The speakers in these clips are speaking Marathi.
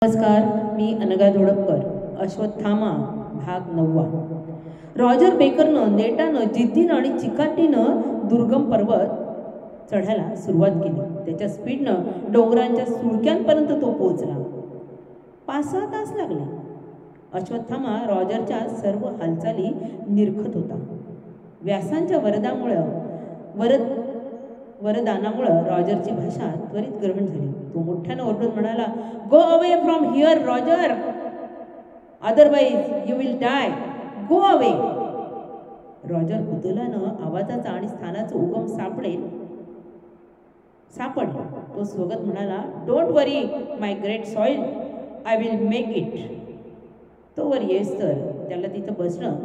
नमस्कार, मी अनघा धोडपकर. अश्वत्थामा भाग 9. रॉजर बेकरनं नेटानं जिद्दीनं आणि चिकाटीनं दुर्गम पर्वत चढायला सुरुवात केली. त्याच्या स्पीडनं डोंगरांच्या सुळक्यांपर्यंत तो पोहोचला. 5-6 तास लागले. अश्वत्थामा रॉजरच्या सर्व हालचाली निरखत होता. व्यासांच्या वरदानामुळं रॉजरची भाषा त्वरित ग्रहण झाली. तो मोठ्यानं ओरडून म्हणाला, "go away from here Roger, otherwise you will die. Go away." Roger कुतूहलानं आवाजाचा आणि स्थानाचा उगम सापडला. तो स्वगत म्हणाला, "don't worry my great soil, I will make it." तो वर येस तर त्याला तिथं बसणं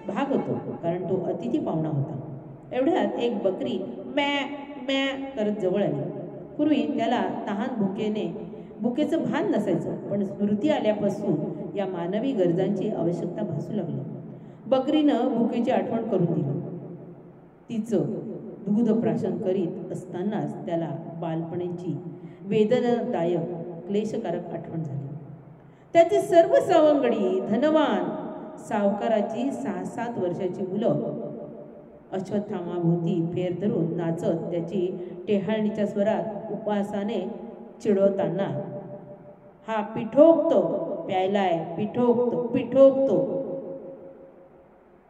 भाग होतो, कारण तो अतिथी पाहुणा होता. एवढ्यात एक बकरी मॅ मॅ करत जवळ आली. पूर्वी त्याला तहान भुकेचं भान नसायचं, पण स्मृती आल्यापासून या मानवी गरजांची आवश्यकता भासू लागली. बकरीनं भुकेची आठवण करून दिली. तिचं दूध प्राशन करीत असतानाच त्याला बालपणीची वेदनादायक क्लेशकारक आठवण झाली. त्याची सर्व सवंगडी धनवान सावकाराची 6-7 वर्षाची मुलं अश्वत्थामाभोवती फेर धरून नाचत त्याची टेहाळणीच्या स्वरात उपवासाने चिडवताना, "हा पिठोकतो प्यायलाय, पिठोकतो."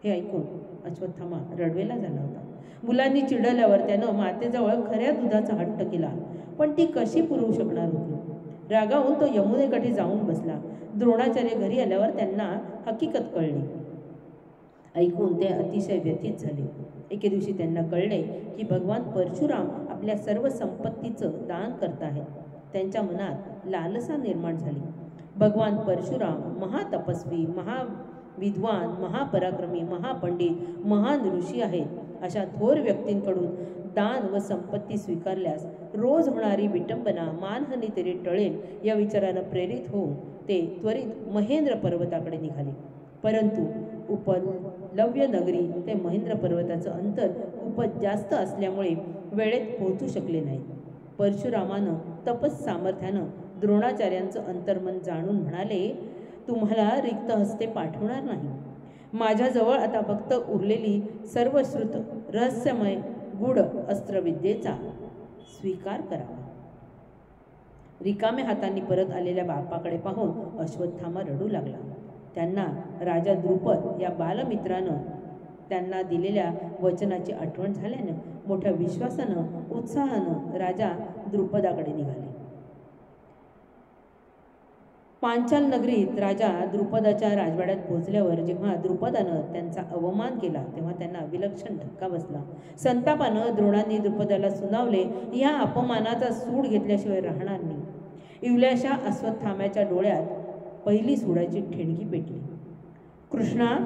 हे ऐकून अश्वत्थामा रडवेला झाला होता. मुलांनी चिडल्यावर त्यानं मातेजवळ खऱ्या दुधाचा हट्ट केला, पण ती कशी पुरवू शकणार होती. रागावून तो यमुनेकाठी जाऊन बसला. द्रोणाचार्य घरी आल्यावर त्यांना हकीकत कळली. ऐकून ते अतिशय व्यथित झाले. एके दिवशी त्यांना कळले की भगवान परशुराम आपल्या सर्व संपत्तीचं दान करत आहेत. त्यांच्या मनात लालसा निर्माण झाली. भगवान परशुराम महातपस्वी, महाविद्वान, महापराक्रमी, महापंडित, महान ऋषी आहेत. अशा थोर व्यक्तींकडून दान व संपत्ती स्वीकारल्यास रोज होणारी विटंबना, मानहानी तरी टळेल या विचारानं प्रेरित होऊन ते त्वरित महेंद्र पर्वताकडे निघाले. परंतु उपलव्य नगरी ते महेंद्र पर्वताचं अंतर खूपच जास्त असल्यामुळे वेळेत पोहोचू शकले नाहीत. परशुरामानं तपस सामर्थ्यानं द्रोणाचार्यांचं अंतर्मन जाणून म्हणाले, "तुम्हाला रिक्त हस्ते पाठवणार नाही. माझ्याजवळ आता फक्त उरलेली सर्वश्रुत रहस्यमय गूढ अस्त्रविद्येचा स्वीकार करावा." रिकाम्या हातांनी परत आलेल्या बापाकडे पाहून अश्वत्थामा रडू लागला. त्यांना राजा द्रुपद या बालमित्रानं त्यांना दिलेल्या वचनाची आठवण झाल्यानं मोठ्या विश्वासानं, उत्साहानं राजा द्रुपदाकडे निघाले. पांचाल नगरीत राजा द्रुपदाच्या राजवाड्यात पोहोचल्यावर जेव्हा द्रुपदानं त्यांचा अवमान केला तेव्हा त्यांना विलक्षण धक्का बसला. संतापानं द्रोणांनी द्रुपदाला सुनावले, "या अपमानाचा सूड घेतल्याशिवाय राहणार नाही." इवल्याशा अश्वत्थाम्याच्या डोळ्यात पहिली सुडाची ठिणगी पेटली. "कृष्णा,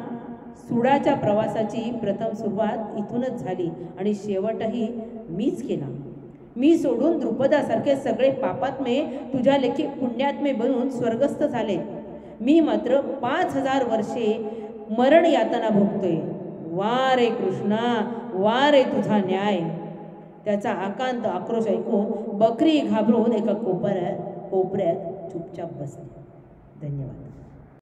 सुडाच्या प्रवासाची प्रथम सुरुवात इथूनच झाली आणि शेवटही मीच केला. मी सोडून द्रुपदासारखे सगळे पापात्मे तुझ्या लेखी पुण्यात्मे बनून स्वर्गस्थ झाले. मी मात्र 5000 वर्षे मरण यातना भोगतोय. वा रे कृष्णा, वा रे तुझा न्याय." त्याचा आकांत आक्रोश ऐकून बकरी घाबरून एका कोपऱ्यात चुपचाप बसली. धन्यवाद.